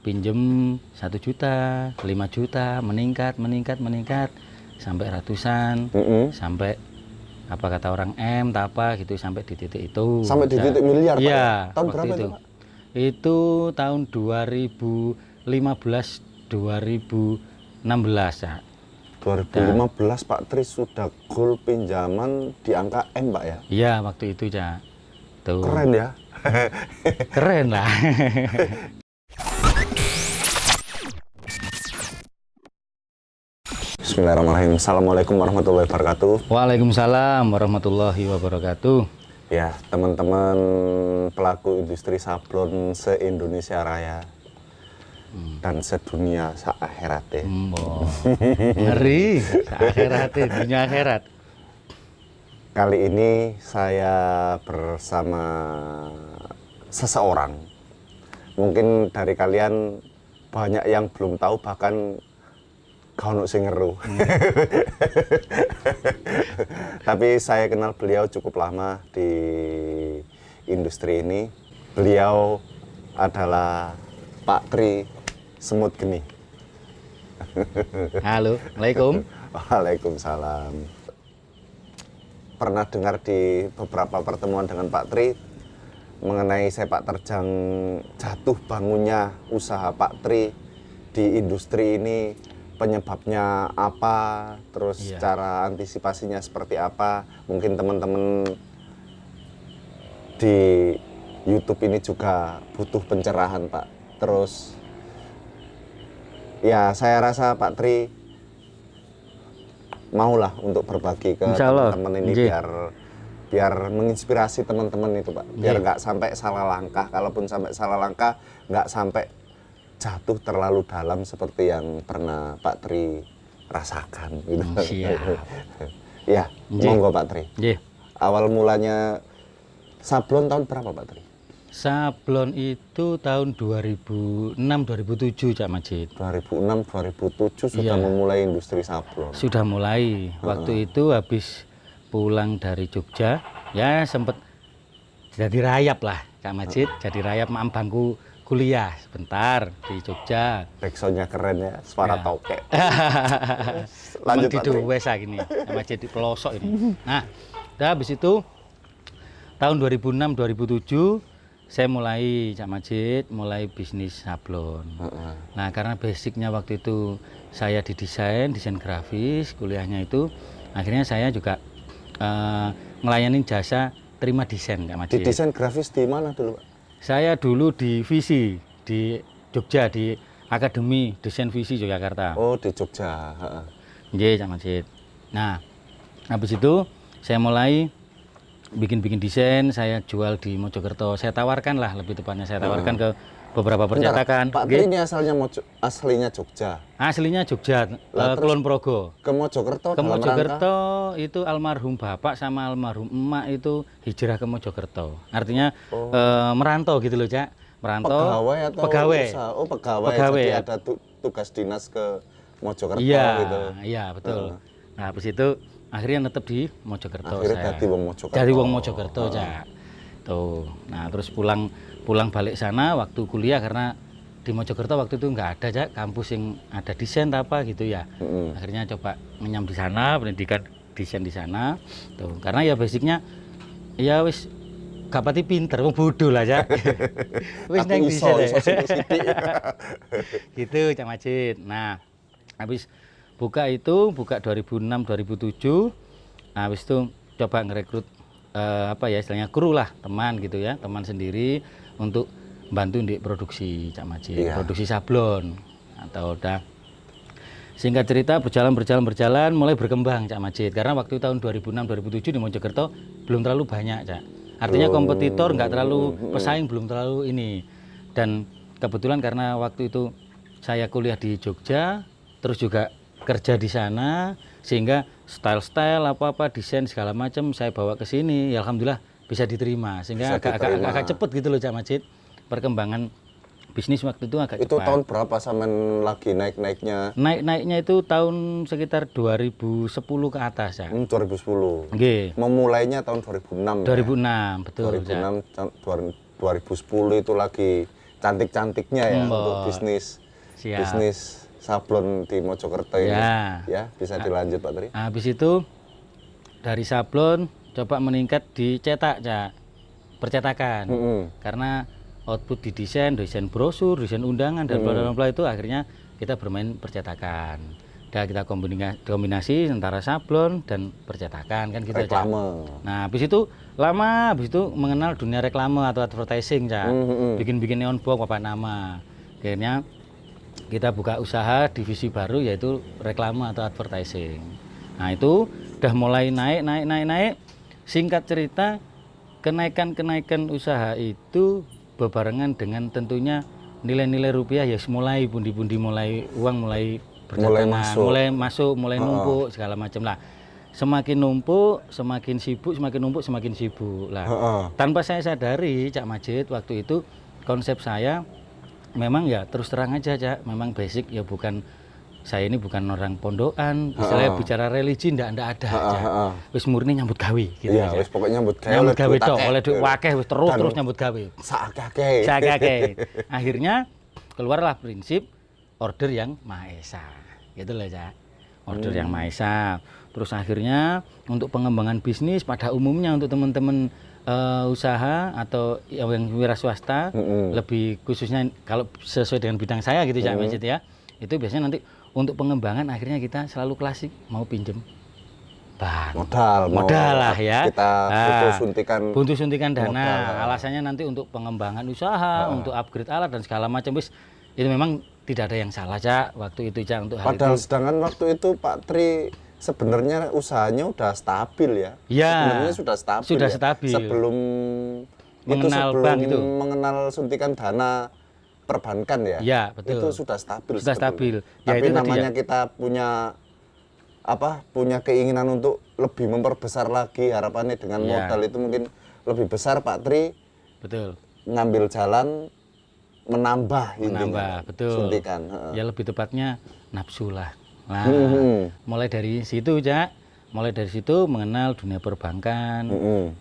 pinjem 1 juta, 5 juta, meningkat sampai ratusan, sampai apa kata orang M, tak apa gitu, sampai di titik itu. Sampai di titik miliar, Pak? Iya, Tahun berapa itu, Pak? Itu tahun 2015, 2016 ya. 2015 Pak Tri sudah goal pinjaman di angka M, Pak ya? Iya, waktu itu ya. Tuh. Keren ya? Keren lah. Bismillahirrahmanirrahim. Assalamualaikum warahmatullahi wabarakatuh. Waalaikumsalam warahmatullahi wabarakatuh. Ya, teman-teman pelaku industri sablon se-Indonesia Raya dan sedunia se-akhiratnya. Ngeri, se-akhiratnya, dunia akhirat. Kali ini saya bersama seseorang. Mungkin dari kalian banyak yang belum tahu, bahkan kau sing ngeru. Tapi saya kenal beliau cukup lama di industri ini. Beliau adalah Pak Tri Semut Geni. Halo, Assalamualaikum. Waalaikumsalam. Pernah dengar di beberapa pertemuan dengan Pak Tri mengenai sepak terjang jatuh bangunnya usaha Pak Tri di industri ini. Penyebabnya apa, terus cara antisipasinya seperti apa. Mungkin teman-teman di YouTube ini juga butuh pencerahan, Pak. Terus ya saya rasa Pak Tri maulah untuk berbagi ke teman-teman ini biar menginspirasi teman-teman itu, Pak. Biar nggak sampai salah langkah. Kalaupun sampai salah langkah, nggak sampai jatuh terlalu dalam seperti yang pernah Pak Tri rasakan gitu. Ya, monggo Pak Tri. Awal mulanya sablon tahun berapa, Pak Tri? Sablon itu tahun 2006-2007, Cak Majid. 2006-2007 sudah memulai industri sablon. Sudah mulai. Waktu itu habis pulang dari Jogja, ya sempet jadi rayap lah, Cak Majid. Jadi rayap bangku kuliah sebentar di Jogja. Backsoundnya keren ya, suara tokek. Lanjut di desa gini, sama jadi pelosok ini. Nah, udah habis itu tahun 2006-2007 saya mulai Cak Majid, mulai bisnis sablon. Nah, karena basicnya waktu itu saya di desain grafis, kuliahnya itu, akhirnya saya juga melayani jasa terima desain Cak Majid. Di desain grafis di mana dulu, Pak? Saya dulu di Visi di Jogja, di Akademi Desain Visi Yogyakarta. Oh, di Jogja. Iya, Cak Majid. Nah, habis itu saya mulai bikin desain, saya jual di Mojokerto. Saya tawarkan lah, lebih tepatnya saya tawarkan ke beberapa percetakan. Pak Tri ini aslinya Jogja. Aslinya Jogja, Kulon Progo. Ke Mojokerto. Ke Mojokerto itu almarhum bapak sama almarhum emak itu hijrah ke Mojokerto. Artinya merantau gitu loh, Cak. Merantau. Pegawai atau pegawai? Usaha? Oh, pegawai. Jadi ada tugas dinas ke Mojokerto gitu. Iya, betul. Nah, habis itu akhirnya netep di Mojokerto. Akhirnya jadi wong Mojokerto. Dari wong Mojokerto, Cak. Tuh. Nah, terus pulang balik sana waktu kuliah, karena di Mojokerto waktu itu nggak ada, Cak, kampus yang ada desain apa gitu ya. Akhirnya coba ngenyam di sana, pendidikan desain di sana. Tuh, karena ya basicnya ya wis gak pati pinter, wong bodoh lah, Cak. Wis nang desain. Gitu, Cak Majid. Nah, habis buka 2006-2007. Nah, habis itu coba ngerekrut istilahnya kru lah, teman gitu ya, teman sendiri untuk bantu di produksi Cak Majid, produksi sablon. Atau udah singkat cerita berjalan mulai berkembang Cak Majid, karena waktu tahun 2006-2007 di Mojokerto belum terlalu banyak, Cak. Artinya kompetitor nggak terlalu, pesaing belum terlalu ini. Dan kebetulan karena waktu itu saya kuliah di Jogja, terus juga kerja di sana, sehingga style apa desain segala macam saya bawa ke sini, ya alhamdulillah bisa diterima, sehingga agak cepet gitu loh, Cak Majid, perkembangan bisnis waktu itu agak itu cepat. Tahun berapa sampean lagi naiknya itu tahun sekitar 2010 ke atas ya. 2010. Nggih. Memulainya tahun 2006. 2006 betul. 2006 2010 itu lagi cantik-cantiknya ya untuk bisnis sablon di Mojokerto ini. Ya, bisa dilanjut Pak Tri. Habis itu dari sablon coba meningkat di cetak, Cak. Percetakan. Karena output di desain brosur, desain undangan dan bla bla itu akhirnya kita bermain percetakan. Dan kita kombinasi antara sablon dan percetakan kan gitu aja. Nah, habis itu mengenal dunia reklame atau advertising, Cak. Bikin-bikin neon box papan nama. Akhirnya kita buka usaha divisi baru yaitu reklame atau advertising. Nah, itu udah mulai naik. Singkat cerita, kenaikan usaha itu berbarengan dengan tentunya nilai-nilai rupiah ya mulai pundi-pundi, mulai uang mulai berdatangan, mulai numpuk segala macam lah. Semakin numpuk, semakin sibuk, semakin numpuk, semakin sibuk lah. Tanpa saya sadari, Cak Majid, waktu itu konsep saya memang ya terus terang aja, Cak, memang basic ya, saya ini bukan orang pondokan, istilahnya bicara religi ndak ada aja. Wis murni nyambut gawe gitu ya. Wis pokoknya nyambut gawe tok, oleh duit wakeh wis terus nyambut gawe. Sakake. Akhirnya keluarlah prinsip order yang Maha Esa. Gitu loh, Cak. Order yang Maha Esa. Terus akhirnya untuk pengembangan bisnis pada umumnya untuk teman-teman usaha atau yang wira swasta, lebih khususnya kalau sesuai dengan bidang saya gitu, Cak Majid ya. Itu biasanya nanti untuk pengembangan akhirnya kita selalu klasik, mau pinjem bank. Modal lah ya. Kita butuh suntikan dana. Alasannya nanti untuk pengembangan usaha, untuk upgrade alat dan segala macam. Itu memang tidak ada yang salah, Cak, waktu itu, Cak, untuk hal Padahal itu. Sedangkan waktu itu Pak Tri sebenarnya usahanya udah stabil ya. Sebenarnya sudah stabil. Sebelum bank itu. Mengenal suntikan dana perbankan ya. Iya, betul. Itu sudah stabil. Ya, tapi itu namanya kita punya keinginan untuk lebih memperbesar lagi harapannya dengan modal itu mungkin lebih besar, Pak Tri. Betul. Ngambil jalan menambah betul. Suntikan. Ya lebih tepatnya nafsu lah. Nah, mulai dari situ, Cak. Mulai dari situ mengenal dunia perbankan,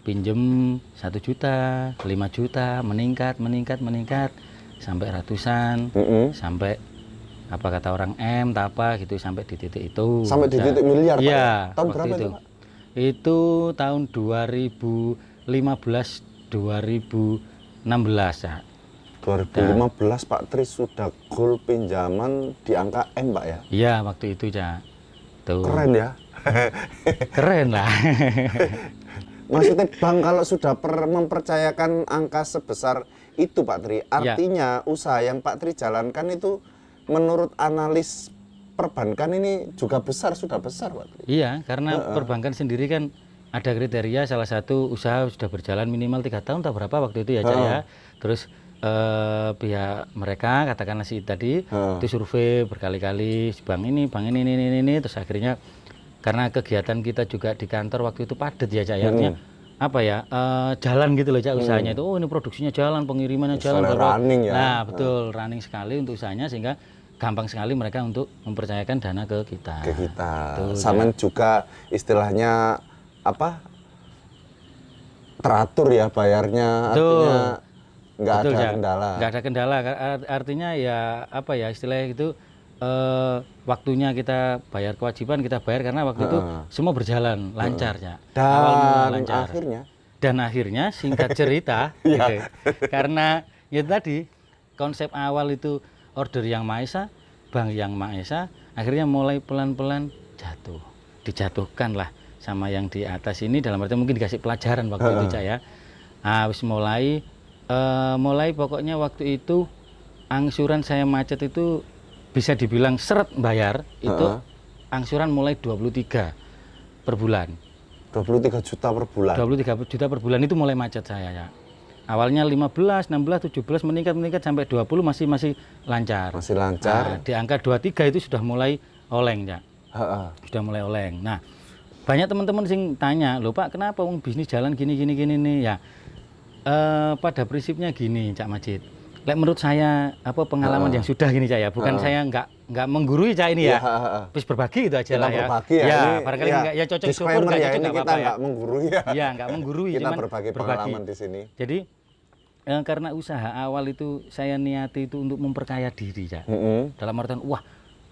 pinjem 1 juta, 5 juta, meningkat sampai ratusan, sampai apa kata orang tak apa gitu, sampai di titik itu. Sampai di titik miliar, Pak. Ya, tahun berapa itu, Pak? Itu tahun 2015 2016, Cak. 2015 Pak Tri sudah goal pinjaman di angka M, Pak ya? Iya, waktu itu, Cak. Tuh. Keren ya? Keren lah. Maksudnya bank kalau sudah mempercayakan angka sebesar itu, Pak Tri, artinya usaha yang Pak Tri jalankan itu menurut analis perbankan ini juga sudah besar, Pak Tri. Iya, karena perbankan sendiri kan ada kriteria, salah satu usaha sudah berjalan minimal 3 tahun atau berapa waktu itu ya, Cak ya. Terus pihak mereka katakanlah tadi itu survei berkali-kali bank ini, terus akhirnya karena kegiatan kita juga di kantor waktu itu padat ya, Cak ya. Apa ya, jalan gitu loh, Cak, usahanya itu. Oh, ini produksinya jalan, pengirimannya jalan. Running ya. Nah, betul, running sekali untuk usahanya sehingga gampang sekali mereka untuk mempercayakan dana ke kita. Sama juga istilahnya apa? Teratur ya bayarnya, artinya nggak ada kendala. Nggak ada kendala, artinya ya apa ya istilahnya itu, waktunya kita bayar kewajiban kita bayar karena waktu itu semua berjalan lancar, ya. Dan akhirnya singkat cerita gitu, karena ya tadi konsep awal itu order yang Maha Esa, bank yang Maha Esa, akhirnya mulai pelan-pelan dijatuhkan lah sama yang di atas ini, dalam arti mungkin dikasih pelajaran waktu itu, Cak ya. Habis mulai pokoknya waktu itu angsuran saya macet itu bisa dibilang seret bayar itu angsuran mulai 23 per bulan. 23 juta per bulan. 23 juta per bulan itu mulai macet saya, ya. Awalnya 15, 16, 17 meningkat sampai 20 masih lancar. Masih lancar. Nah, di angka 23 itu sudah mulai oleng, ya. Sudah mulai oleng. Nah, banyak teman-teman sing tanya, "Loh Pak, kenapa bisnis jalan gini nih?" Ya. Pada prinsipnya gini, Cak Majid. Menurut saya pengalaman yang sudah gini, Cak ya. Bukan saya nggak menggurui, Cak, ini ya. Terus berbagi itu aja lah ya. Ya, barangkali ya cocok syukur, nggak cocok nggak apa-apa ya. Nggak menggurui ya. Iya, nggak menggurui. Kita berbagi pengalaman di sini. Jadi karena usaha awal itu saya niati itu untuk memperkaya diri, Cak. Dalam artian, wah,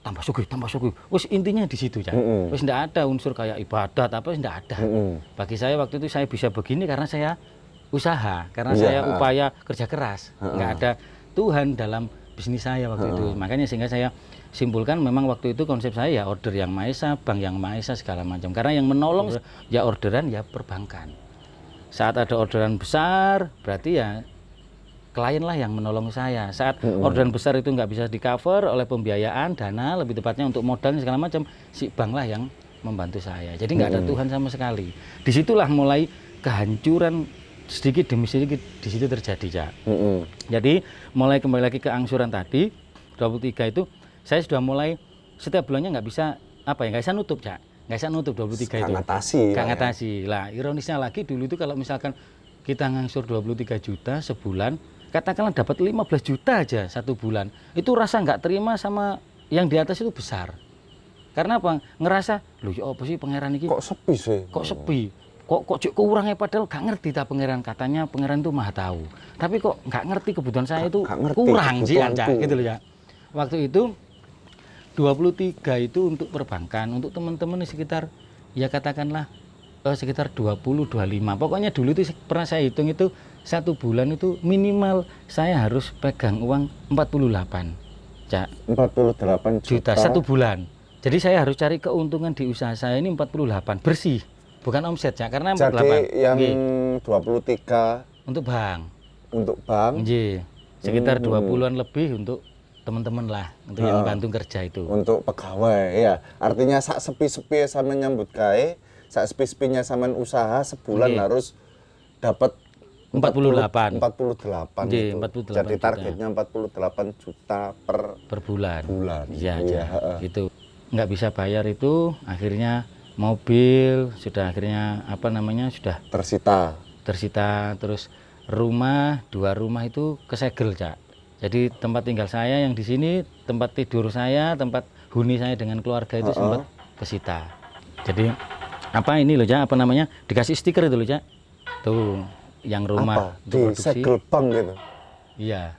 tambah sugih. Wis intinya di situ, Cak. Wis ndak ada unsur kayak ibadat apa, ndak ada. Bagi saya waktu itu saya bisa begini karena saya usaha, karena saya upaya kerja keras. Nggak ada Tuhan dalam bisnis saya waktu itu. Makanya sehingga saya simpulkan memang waktu itu konsep saya ya order yang Maha Esa, bank yang Maha Esa segala macam. Karena yang menolong ya orderan ya perbankan. Saat ada orderan besar berarti ya klien lah yang menolong saya. Saat orderan besar itu nggak bisa di cover oleh pembiayaan, dana, lebih tepatnya untuk modal segala macam, si bank lah yang membantu saya. Jadi nggak ada Tuhan sama sekali. Disitulah mulai kehancuran sedikit demi sedikit di situ terjadi, Cak. Jadi mulai kembali lagi ke angsuran tadi 23 itu saya sudah mulai setiap bulannya nggak bisa nutup, Cak. Nggak bisa nutup 23 itu. Nggak ngatasi. Lah ironisnya lagi dulu itu kalau misalkan kita ngangsur 23 juta sebulan, katakanlah dapat 15 juta aja satu bulan, itu rasa nggak terima sama yang di atas itu besar. Karena apa? Ngerasa, loh ya apa sih pangeran ini? Kok sepi sih? Kok sepi? Kok kurangnya, padahal gak ngerti tak pangeran, katanya pangeran itu maha tahu. Tapi kok nggak ngerti kebutuhan saya itu kurang sih, Cak, gitu loh ya. Waktu itu 23 itu untuk perbankan, untuk teman-teman di sekitar ya katakanlah sekitar 20-25. Pokoknya dulu itu pernah saya hitung itu satu bulan itu minimal saya harus pegang uang 48, Cak. 48 juta satu bulan. Jadi saya harus cari keuntungan di usaha saya ini 48 bersih, bukan omset, Cak. Karena 48. Jadi yang 23 untuk bank. Untuk bank. Sekitar 20-an lebih untuk teman-teman lah, untuk yang bantu kerja itu. Untuk pegawai, ya. Artinya sak sepi-sepi sama nyambut gawe, sak sepi-sepinya sama usaha sebulan harus dapat 48 itu. 48 Jadi juta. targetnya 48 juta per bulan. Iya, gitu. Nggak bisa bayar itu, akhirnya mobil sudah akhirnya sudah tersita, terus rumah, 2 rumah itu kesegel, Cak. Jadi tempat tinggal saya yang di sini, tempat tidur saya, tempat huni saya dengan keluarga itu sempat kesita. Jadi ini loh, Cak, dikasih stiker itu loh, Cak. Tuh, yang rumah di segel bank gitu. Iya.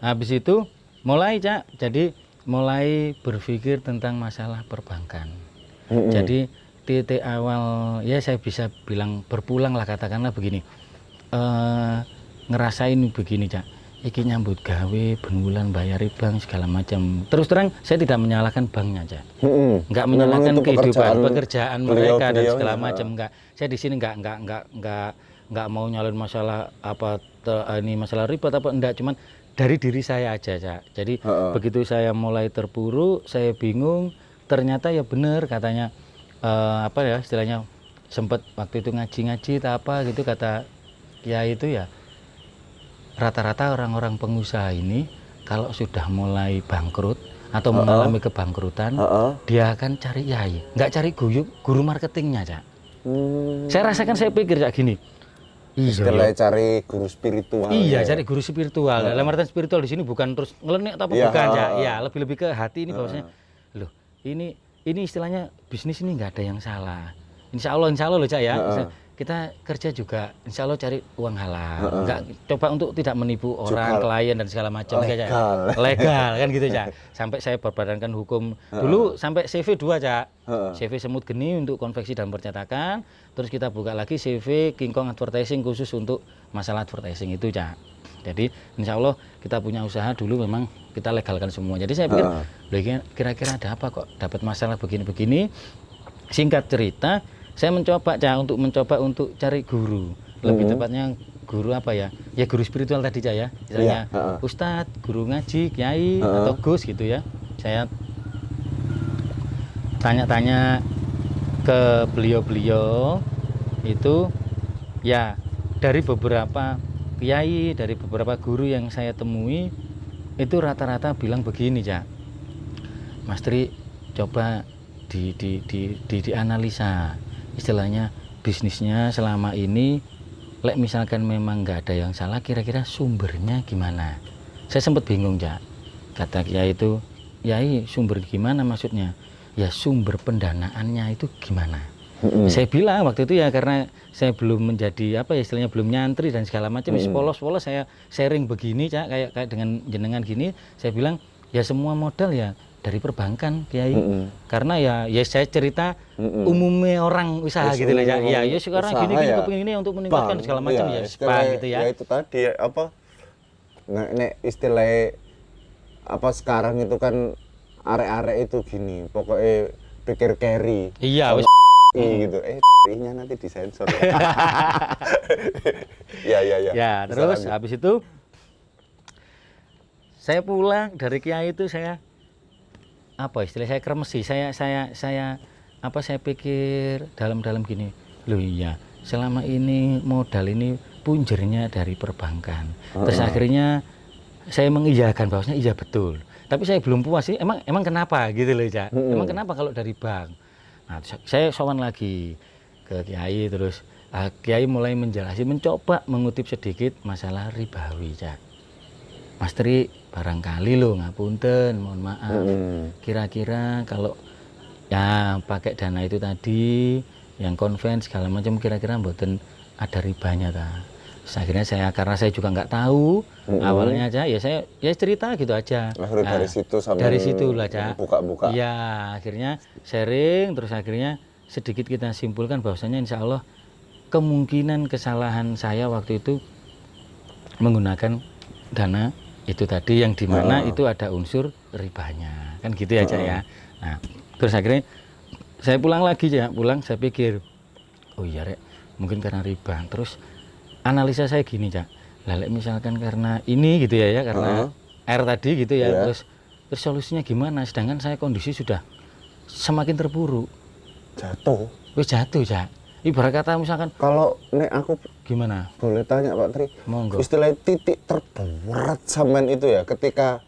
Habis itu mulai, Cak, jadi mulai berpikir tentang masalah perbankan. Jadi titik awal ya saya bisa bilang berpulang lah, katakanlah begini. Ngerasain begini, Cak. Iki nyambut gawe, benbulan bayari bank segala macam. Terus terang saya tidak menyalahkan banknya, Cak. Enggak menyalahkan kehidupan pekerjaan mereka dan segala macam, enggak. Saya di sini enggak mau nyalain masalah ini masalah ribet apa enggak, cuman dari diri saya aja, Cak. Jadi begitu saya mulai terpuruk, saya bingung, ternyata ya benar katanya istilahnya sempat waktu itu ngaji-ngaji tak apa gitu, kata kiai itu ya rata-rata orang-orang pengusaha ini kalau sudah mulai bangkrut atau mengalami kebangkrutan, dia akan cari yai, nggak cari guru marketingnya, Cak. Saya rasakan, saya pikir, Cak, gini. Istilahnya cari guru spiritual. Iya, cari guru spiritual. Dalam artian spiritual di sini bukan terus ngelenek atau bukan, Cak. Ya, lebih ke hati ini bahwasanya, loh, ini istilahnya bisnis ini nggak ada yang salah. Insya Allah loh, Cak, ya. Kita kerja juga insya Allah cari uang halal, nggak coba untuk tidak menipu orang, klien dan segala macam, legal kan gitu, Cak. Sampai saya berbadankan hukum dulu sampai CV 2, Cak. CV semut geni untuk konveksi dan percetakan, terus kita buka lagi CV King Kong Advertising khusus untuk masalah advertising itu, Cak. Jadi insya Allah kita punya usaha dulu memang kita legalkan semua. Jadi saya pikir kira-kira ada apa kok dapat masalah begini-begini. Singkat cerita, saya mencoba, Cak, untuk cari guru. Lebih tepatnya guru ya guru spiritual tadi, Cak, ya. Misalnya ustadz, guru ngaji, kiai atau gus gitu ya. Saya tanya-tanya ke beliau-beliau itu ya, dari beberapa kiai, dari beberapa guru yang saya temui itu rata-rata bilang begini, Cak. Mas Tri, coba dianalisa istilahnya bisnisnya selama ini, misalkan memang nggak ada yang salah, kira-kira sumbernya gimana? Saya sempat bingung, Cak. Kata kiai itu, yai, sumber gimana maksudnya? Ya sumber pendanaannya itu gimana? Saya bilang waktu itu ya karena saya belum menjadi apa ya istilahnya belum nyantri dan segala macam, polos-polos saya sharing begini Cak, kayak dengan jenengan gini, saya bilang ya semua modal ya dari perbankan Kiai. Karena ya saya cerita umumnya orang usaha gitu loh Cak. Ya sekarang gini kepingin ini untuk meningkatkan segala macam ya spa gitu ya. Ya itu tadi apa nek istilah apa sekarang itu kan arek-arek itu gini, pokoknya pikir carry. Iya, wis gitu. Nya nanti disensor. Ya. Ya, terus habis itu saya pulang dari Kiai itu saya apa istilah saya kremesi. Saya pikir dalam-dalam gini. Loh iya, selama ini modal ini punjernya dari perbankan. Terus akhirnya saya mengiyakan bahwasanya iya betul. Tapi saya belum puas sih. Emang kenapa gitu loh, Cak? Emang kenapa kalau dari bank? Nah, saya sowan lagi ke Kiai terus Kiai mulai menjelaskan, mencoba mengutip sedikit masalah ribawi, Cak. Mas Tri, barangkali lo ngapunten, mohon maaf. Kira-kira kalau ya pakai dana itu tadi, yang konven segala macam, kira-kira mboten ada ribanya ta. Akhirnya karena saya juga nggak tahu awalnya aja, ya saya cerita gitu aja. Dari situ sampai dari situ lah Cak. Buka-buka. Ya akhirnya sharing, terus akhirnya sedikit kita simpulkan bahwasanya insya Allah kemungkinan kesalahan saya waktu itu menggunakan dana itu tadi yang dimana itu ada unsur ribanya, kan gitu ya Cak ya. Nah terus akhirnya saya pulang lagi ya, saya pikir, oh iya Rek, mungkin karena riba. Terus analisa saya gini Cak, lalek misalkan karena ini gitu ya karena air tadi gitu ya, terus solusinya gimana? Sedangkan saya kondisi sudah semakin terpuruk. Jatuh Cak. Ibarat kata misalkan kalau nek aku gimana? Boleh tanya Pak Tri? Monggo. Istilah titik terberat sampean itu ya ketika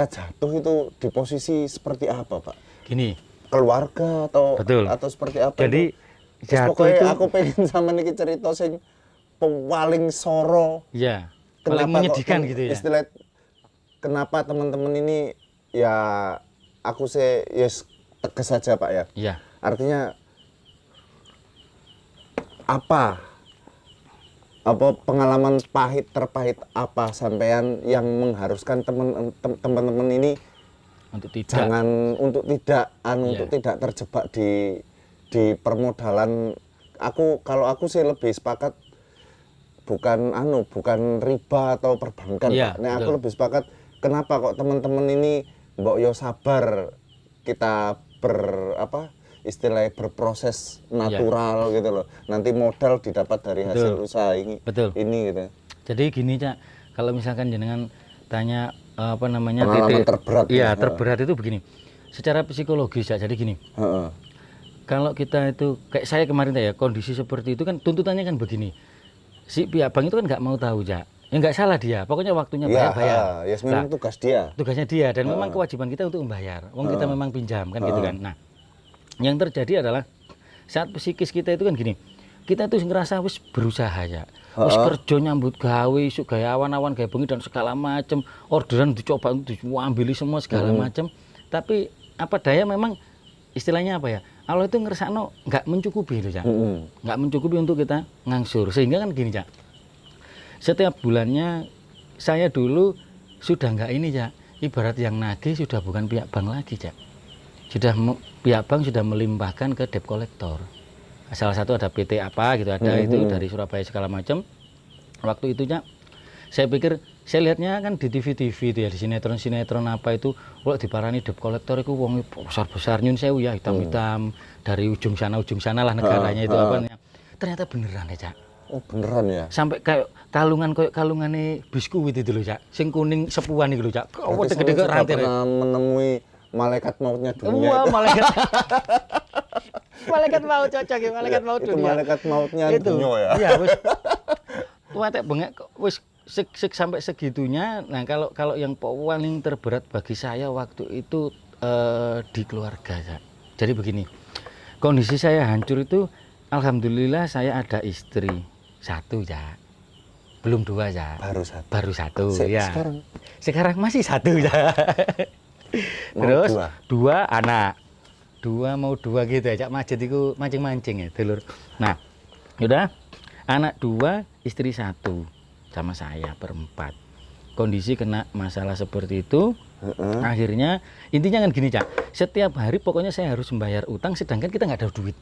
jatuh itu di posisi seperti apa Pak? Gini. Keluarga atau Betul. Atau seperti apa? Jadi itu? Jatuh itu aku pengen sampean iki cerita sing paling soro. Iya. Paling menyedihkan gitu ya. Istilah kenapa teman-teman ini ya aku tegas saja Pak ya. Iya. Artinya apa pengalaman terpahit apa sampean yang mengharuskan teman-teman ini untuk tidak terjebak di permodalan. Kalau aku sih lebih sepakat bukan riba atau perbankan Pak. Nah, aku lebih sepakat kenapa kok teman-teman ini mbok yo sabar kita istilahnya berproses natural gitu loh. Nanti modal didapat dari hasil usaha ini. Ini gitu. Jadi gini Cak, kalau misalkan jenengan tanya pengalaman terberat. Iya, terberat itu begini. Secara psikologis Cak, jadi gini. Kalau kita itu kayak saya kemarin ya, kondisi seperti itu kan tuntutannya kan begini. Si pihak bank itu kan nggak mau tahu Cak. Ya nggak salah dia, pokoknya waktunya bayar. Ya memang tugasnya dia. Dan memang kewajiban kita untuk membayar. Wong kita memang pinjam kan gitu kan. Nah, yang terjadi adalah saat psikis kita itu kan gini, kita tuh ngerasa wis berusaha ya, wis kerja nyambut gawe, isuk gaya awan-awan gaya bengi dan segala macam, orderan dicoba diambil semua segala macam, tapi apa daya memang istilahnya apa ya, Allah itu ngerasano nggak mencukupi itu Cak, nggak mencukupi untuk kita ngangsur, sehingga kan gini Cak, setiap bulannya saya dulu sudah nggak ini Cak, ibarat yang nagih sudah bukan pihak bank lagi Cak. Pihak bank sudah melimpahkan ke debt collector. Salah satu ada PT apa gitu, ada itu dari Surabaya segala macam. Waktu itu Cak, saya pikir, saya lihatnya kan di TV itu ya, di sinetron apa itu, kalau diparani debt collector itu wong besar-besar nyun sewu ya, hitam-hitam dari ujung sana lah negaranya itu apa. Ternyata beneran ya Cak. Oh beneran ya? Sampai kayak kalungane biskuit itu loh Cak, sing kuning sepuan itu loh Cak. Berarti saya rantai menemui malaikat mautnya dunia. Wah, malaikat maut cocok ya, malaikat maut dunia. Itu malaikat mautnya dunia ya. Iya, wis. Watek bengek wis sampai segitunya. Nah, kalau yang paling terberat bagi saya waktu itu di keluarga, Cak. Jadi begini. Kondisi saya hancur itu alhamdulillah saya ada istri satu, Cak. Belum dua, Cak. Baru satu, ya. Sekarang masih satu, Cak. Terus dua anak. dua gitu ya, Cak Majid itu mancing-mancing ya, dulur. Nah, udah anak 2, istri 1 sama saya berempat. Kondisi kena masalah seperti itu, akhirnya intinya kan gini, Cak. Setiap hari pokoknya saya harus membayar utang, sedangkan kita nggak ada duit.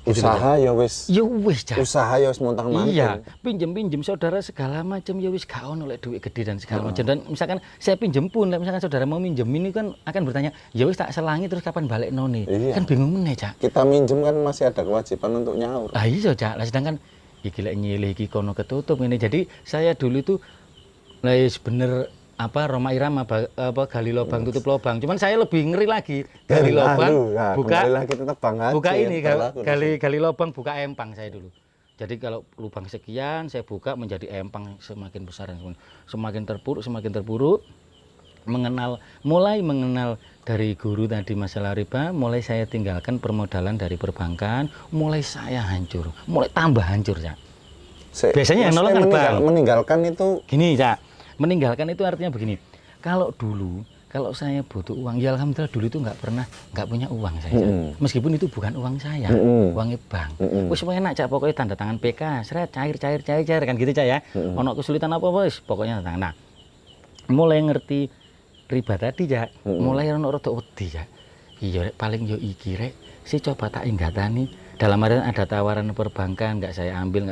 Usaha ya wis. Ya wis, Cak. Usaha ya wis montang-manting. Iya, pinjem saudara segala macam ya wis gak ono lek duit gede dan segala macam. Dan misalkan saya pinjem pun, misalkan saudara mau minjem ini kan akan bertanya, ya wis tak selangi terus kapan balik noni. Iya. Kan bingung meneh, Cak. Kita minjem kan masih ada kewajiban untuk nyaur. Ah iya, Cak. Lah sedangkan iki lek nyilih iki kono ketutup ini. Jadi saya dulu itu wis bener Roma Irama gali lubang tutup lubang. Cuman saya lebih ngeri lagi. Gali lubang buka lagi tebang aja, buka ini gali lubang buka empang saya dulu. Jadi kalau lubang sekian saya buka menjadi empang semakin besar semakin terpuruk mulai mengenal dari guru tadi masalah riba, mulai saya tinggalkan permodalan dari perbankan, mulai saya hancur, mulai tambah hancur, Cak. Biasanya yang nolong kan bank. Meninggalkan itu gini, Cak. Meninggalkan itu artinya begini, kalau saya butuh uang, ya alhamdulillah dulu itu nggak punya uang saya, meskipun itu bukan uang saya, uangnya bank. Wis enak, Cak, pokoknya tanda tangan PK, seret cair kan gitu, Cak ya. Ono kesulitan apa wis pokoknya tanda tangan. Nah, mulai ngerti riba tadi, Cak, mulai ono rada wedi, Cak. Iya paling yo iki rek, si coba tak inggatani. Dalam artian ada tawaran perbankan, nggak saya ambil,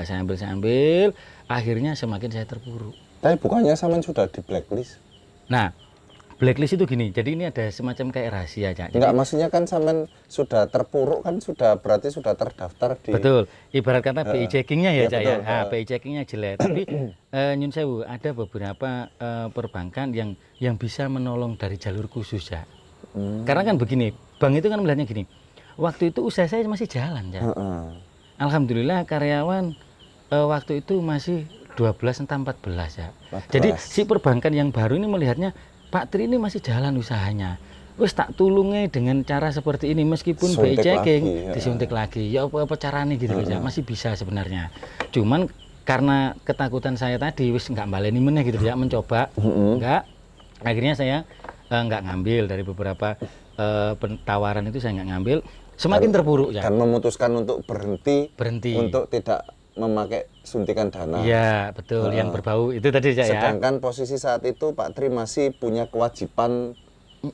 akhirnya semakin saya terpuruk. Tapi bukannya Saman sudah di blacklist? Nah, blacklist itu gini, jadi ini ada semacam kayak rahasia, Cak. Enggak, maksudnya kan Saman sudah terpuruk kan berarti sudah terdaftar di... Betul, ibarat kata BI checkingnya ya, Cak ya. Nah, BI checkingnya jelek, tapi nyun sewu, ada beberapa perbankan yang bisa menolong dari jalur khusus, Cak. Karena kan begini, bank itu kan melihatnya gini, waktu itu usaha saya masih jalan, Cak. Alhamdulillah karyawan waktu itu masih 12 entah 14 ya. 14. Jadi si perbankan yang baru ini melihatnya Pak Tri ini masih jalan usahanya. Wis tak tulungi dengan cara seperti ini meskipun BI checking disuntik lagi. Ya apa caranya gitu loh, masih bisa sebenarnya. Cuman karena ketakutan saya tadi wis nggak baleni meneh gitu ya, mencoba enggak. Akhirnya saya nggak ngambil dari beberapa tawaran itu, saya nggak ngambil. Semakin terpuruk ya. Dan memutuskan untuk berhenti. Untuk tidak memakai suntikan dana. Iya, betul. Yang berbau itu tadi, Cak, ya. Sedangkan posisi saat itu Pak Tri masih punya kewajiban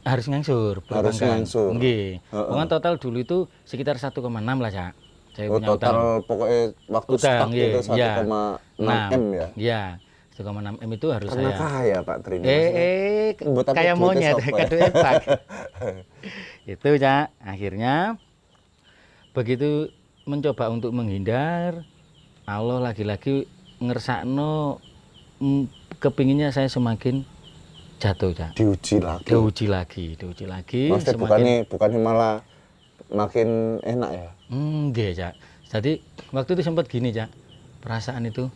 harus ngangsur. Harus ngangsur. Nggih. Total dulu itu sekitar 1,6 lah, Cak. Saya punya total utang. Pokoknya waktu utang, stok itu 1,6 M ya. Iya. 1,6 M itu harus karena saya. Kaya Pak Tri. Kayak monyet, kado epak. Itu, Cak. Akhirnya begitu mencoba untuk menghindar, Allah lagi-lagi ngersakno kepinginnya saya semakin jatuh, Cak. Diuji lagi. Maksudnya bukannya malah makin enak ya? Nggih, Cak. Jadi waktu itu sempat gini, Cak. Perasaan itu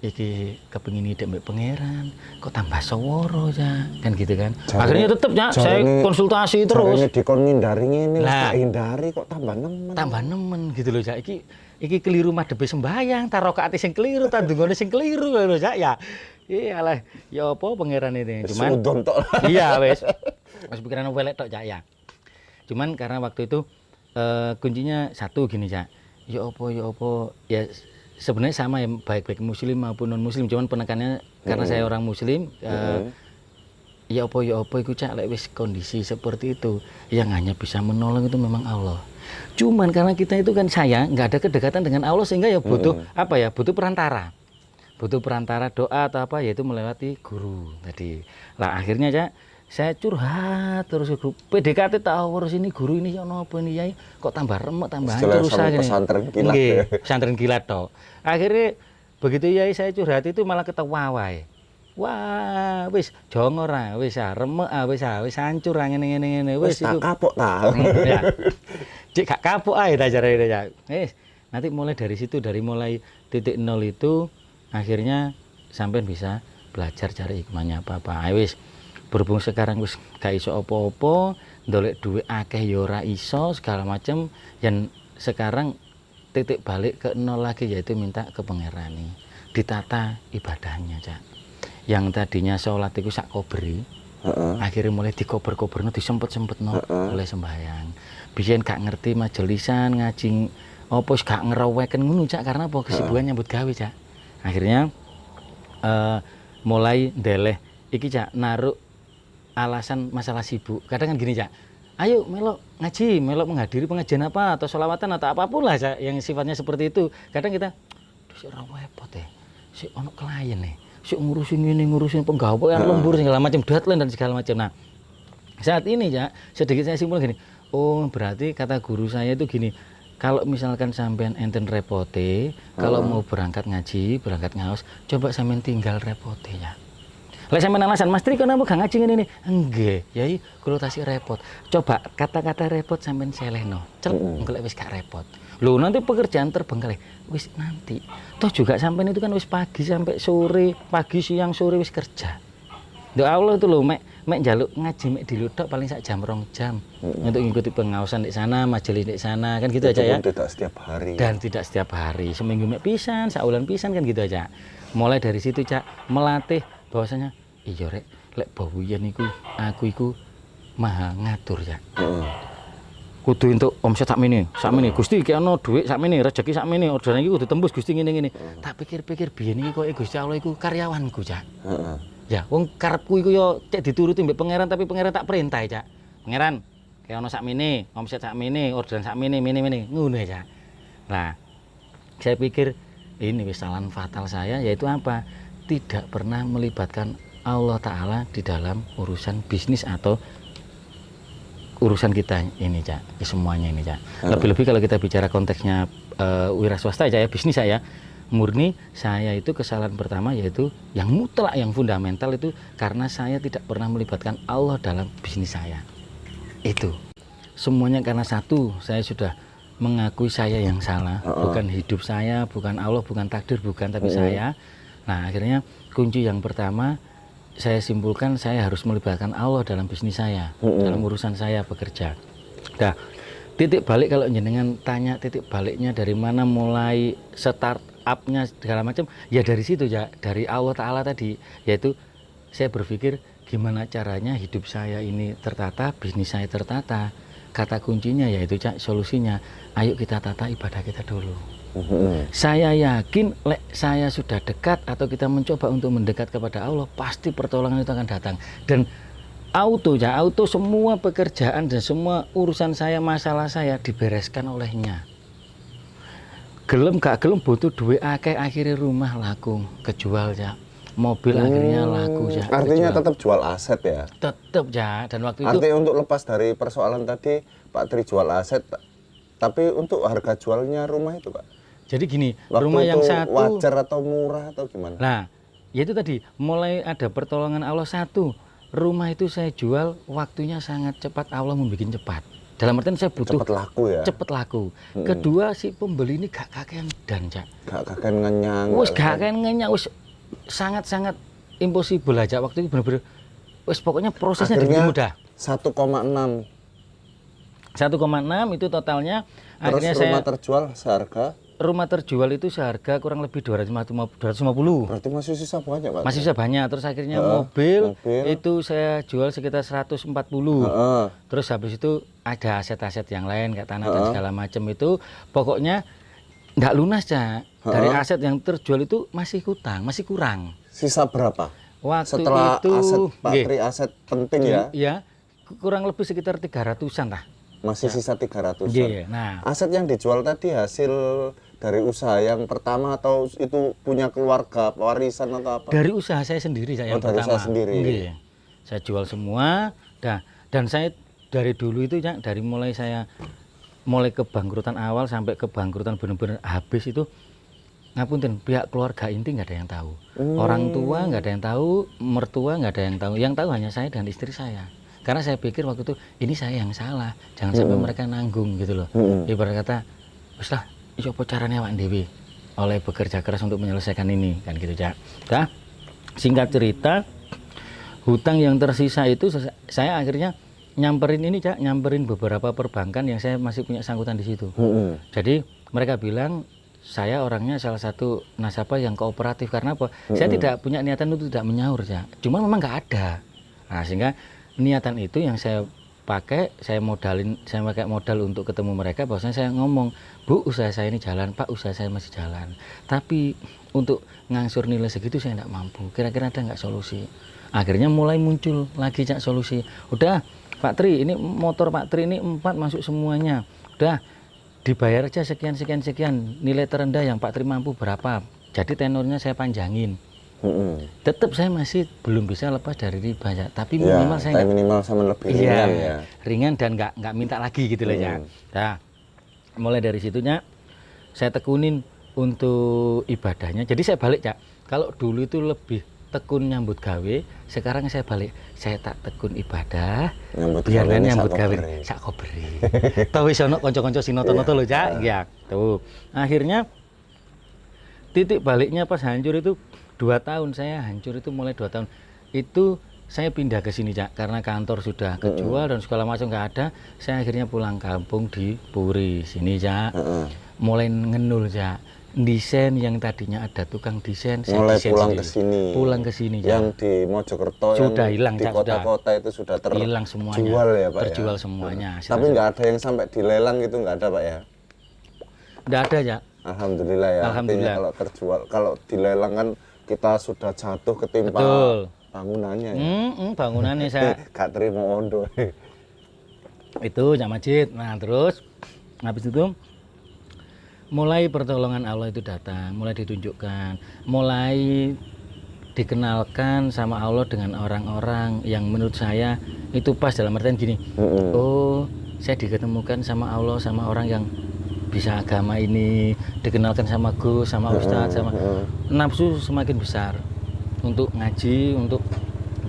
iki kepingin hidup mbek pangeran, kok tambah seworo, Cak. Kan gitu kan. Akhirnya tetep, Cak, saya konsultasi terus. Caranya dikon ngindari ngene, tak hindari kok tambah nemen. Tambah nemen gitu loh, Cak. Iki keliru madhepe sembayang, ta rakaate sing keliru, ta ndungone sing keliru lho, Cak ya. Iyalah, ya apa pangeran ini. Cuman sudon tok. Iya wis. Wis pikiran welek tok, Cak ya. Cuman karena waktu itu kuncinya satu gini, Cak. Ya apa ya sebenarnya sama ya, baik muslim maupun non muslim, cuman penekannya karena saya orang muslim, ya apa iku, Cak, lek wis kondisi seperti itu yang hanya bisa menolong itu memang Allah. Cuman karena kita itu kan saya nggak ada kedekatan dengan Allah sehingga ya butuh butuh perantara doa atau apa, yaitu melewati guru tadi. Lah akhirnya, Cak, saya curhat terus ke guru PDKT, tahu harus ini guru ini ya apa ini ya, kok tambah remek tambah hancur usaha gini. Pesantren kilat toh. Akhirnya begitu ya saya curhat itu malah ketawa wae. Wah, wis jongor ah, wis remek ah, wis hancur ah ngene wis iku. Kapok ta. Ya. Cik gak kapok ae ta jarane, Cak. Nanti mulai dari situ, dari mulai titik nol itu akhirnya sampai bisa belajar cari hikmahnya apa-apa. Wis berhubung sekarang wis gak iso apa-apa, ndolek duit akeh ya ora iso segala macam, dan sekarang titik balik ke nol lagi, yaitu minta ke pangerane, ditata ibadahnya, Cak. Yang tadinya sholat itu sak kobri, Akhirnya mulai dikober-koberno, disempet-sempetno oleh sembahyang. Biyen gak ngerti majelisan ngaji opo gak ngeraweken ngono Cak, karena apa kesibukan nyambut gawe Cak. Akhirnya mulai ndeleh iki Cak, naruh alasan masalah sibuk. Kadang kan gini Cak, ayo melok ngaji, melok menghadiri pengajian apa atau sholawatan atau apapun lah Cak, yang sifatnya seperti itu. Kadang kita sik ora repot sik ono klien sik ngurusin ini, ngurusin penggawean lembur segala macam, deadline dan segala macam. Nah, saat ini Cak, sedikit saya simpul gini. Oh, berarti kata guru saya itu gini, kalau misalkan sampean enten repote, kalau mau berangkat ngaji, berangkat ngaos, coba sampean tinggal repote ya. Lek sampean alasan, Mas Tri kenapa gak ngaji ngene? Enggak, yai kulo tasih repot. Coba kata-kata repot sampean selehno. Cel, engko lek wis gak repot. Loh, nanti pekerjaan terbengkalai. Wis nanti. Toh juga sampean itu kan wis pagi sampai sore, pagi siang sore wis kerja. Doa Allah itu loh, mek njaluk ngaji mek diludok paling sak jam 2 jam untuk mengikuti pengawasan di sana, majelis di sana, kan gitu aja ya. Tidak setiap hari. Dan tidak setiap hari, seminggu mek pisan, saulan pisan kan gitu aja. Mulai dari situ Cak, melatih bahwasanya iya rek, lek bawiyen iku aku iku maha ngatur ya. Kudu entuk omset sakmene, Gusti iki ana dhuwit sakmene, rezeki sakmene, orderan iki kudu tembus Gusti ngene-ngene. Tak pikir-pikir biyen iki kok Gusti Allah iku karyawanku Cak. Ya, wong karepku iku yo cek dituruti mbek pangeran, tapi pangeran tak perintah Cak. Pangeran, kaya ono sakmene, omset sakmene, orderan sakmene, mene-mene, ngono ya Cak. Nah, saya pikir ini kesalahan fatal saya, yaitu apa? Tidak pernah melibatkan Allah Ta'ala di dalam urusan bisnis atau urusan kita ini Cak, semuanya ini Cak. Lebih-lebih kalau kita bicara konteksnya wira swasta ya, bisnis saya, murni saya itu kesalahan pertama yaitu yang mutlak, yang fundamental itu karena saya tidak pernah melibatkan Allah dalam bisnis saya. Itu semuanya karena satu, saya sudah mengakui saya yang salah, bukan hidup saya, bukan Allah, bukan takdir, bukan, tapi saya. Nah, akhirnya kunci yang pertama saya simpulkan, saya harus melibatkan Allah dalam bisnis saya, dalam urusan saya bekerja. Nah, titik balik kalau jenengan tanya titik baliknya dari mana mulai start up-nya segala macam, ya dari situ ya, dari Allah Ta'ala tadi, yaitu saya berpikir gimana caranya hidup saya ini tertata, bisnis saya tertata. Kata kuncinya yaitu Cak, solusinya ayo kita tata ibadah kita dulu. Saya yakin lek saya sudah dekat atau kita mencoba untuk mendekat kepada Allah, pasti pertolongan itu akan datang. Dan auto semua pekerjaan dan semua urusan saya, masalah saya dibereskan olehnya. Gelem gak gelem butuh duit akeh, akhirnya rumah laku kejual Cak, mobil akhirnya laku Cak. Artinya tetap jual aset ya? Tetap Cak, dan waktu itu artinya untuk lepas dari persoalan tadi Pak Tri jual aset, tapi untuk harga jualnya rumah itu Pak? Jadi gini, waktu rumah yang satu wajar atau murah atau gimana? Nah, ya itu tadi, mulai ada pertolongan Allah. Satu, rumah itu saya jual waktunya sangat cepat, Allah membuat cepat. Dalam artian saya butuh cepat laku ya. Cepat laku. Kedua, si pembeli ini gak kakean dan Cak. Gak kakean ngenyang. Wis gak kakean ngenyang, wis sangat-sangat impossible aja waktu itu, bener-bener wis pokoknya prosesnya lebih mudah. 1,6 itu totalnya. Terus akhirnya rumah saya terjual seharga? Rumah terjual itu seharga kurang lebih 250. Berarti masih sisa banyak Pak? Masih sisa banyak. Terus akhirnya mobil itu saya jual sekitar 140. Terus habis itu ada aset-aset yang lain kayak tanah dan segala macam itu. Pokoknya nggak lunas Cak. Dari aset yang terjual itu masih hutang, masih kurang. Sisa berapa? Waktu setelah itu aset Pak Tri, aset penting ya? Iya, kurang lebih sekitar 300-an lah. Masih sisa 300-an. Nah, aset yang dijual tadi hasil dari usaha yang pertama atau itu punya keluarga, warisan atau apa? Dari usaha saya sendiri saya yang dari pertama. Usaha sendiri. Saya jual semua. Dan saya dari dulu itu ya, dari mulai saya kebangkrutan awal sampai kebangkrutan benar-benar habis itu, ngapunten, pihak keluarga inti nggak ada yang tahu. Orang tua nggak ada yang tahu, mertua nggak ada yang tahu. Yang tahu hanya saya dan istri saya. Karena saya pikir waktu itu ini saya yang salah, jangan sampai mereka nanggung gitu loh. Ibarat kata, wis lah, apa caranya awak dhewe oleh bekerja keras untuk menyelesaikan ini kan gitu Cak. Nah, singkat cerita, hutang yang tersisa itu saya akhirnya nyamperin ini Cak, nyamperin beberapa perbankan yang saya masih punya sangkutan di situ. Jadi mereka bilang saya orangnya salah satu nasabah yang kooperatif. Karena apa? Saya tidak punya niatan untuk tidak menyaur Cak. Cuma memang nggak ada. Nah, sehingga niatan itu yang saya pakai, saya pakai modal untuk ketemu mereka, bahwasanya saya ngomong, Bu, usaha saya ini jalan, Pak, usaha saya masih jalan. Tapi untuk ngangsur nilai segitu saya tidak mampu. Kira-kira ada nggak solusi? Akhirnya mulai muncul lagi Cak solusi. Udah, Pak Tri, ini motor Pak Tri ini 4 masuk semuanya. Udah, dibayar aja sekian. Nilai terendah yang Pak Tri mampu berapa? Jadi tenornya saya panjangin. Tetap saya masih belum bisa lepas dari riba ya. Tapi minimal saya minimal sama lebih ringan ya. Ringan dan nggak minta lagi gitu loh ya. Nah, mulai dari situnya saya tekunin untuk ibadahnya. Jadi saya balik Cak. Kalau dulu itu lebih tekun nyambut gawe, sekarang saya balik, saya tak tekun ibadah, biar nyambut gawe sak koberi. Tahu wis ono kanca-kanca sinoto-noto lho Cak. Ya, tuh. Akhirnya titik baliknya pas hancur itu 2 tahun, saya hancur itu mulai 2 tahun. Itu saya pindah ke sini Cak, karena kantor sudah kejual dan segala macam nggak ada. Saya akhirnya pulang kampung di Puri sini Cak. Mulai ngenul Cak. Desain yang tadinya ada tukang desain, saya mulai desain pulang ke sini ya. Yang di Mojokerto sudah yang hilang di kota-kota itu sudah hilang semuanya, terjual ya Pak, terjual semuanya. Tapi nggak ada yang sampai dilelang gitu, nggak ada Pak ya? Nggak ada ya. Alhamdulillah ya. Alhamdulillah. Kalau terjual, kalau dilelang kan kita sudah jatuh ketimpa bangunannya ya. Bangunannya saya gak terima ondo. Itu Cak Majid. Nah terus habis itu mulai pertolongan Allah itu datang, mulai ditunjukkan, mulai dikenalkan sama Allah dengan orang-orang yang menurut saya itu pas, dalam artian gini, oh saya diketemukan sama Allah, sama orang yang bisa agama ini, dikenalkan sama Gus, sama Ustadz, sama nafsu semakin besar untuk ngaji, untuk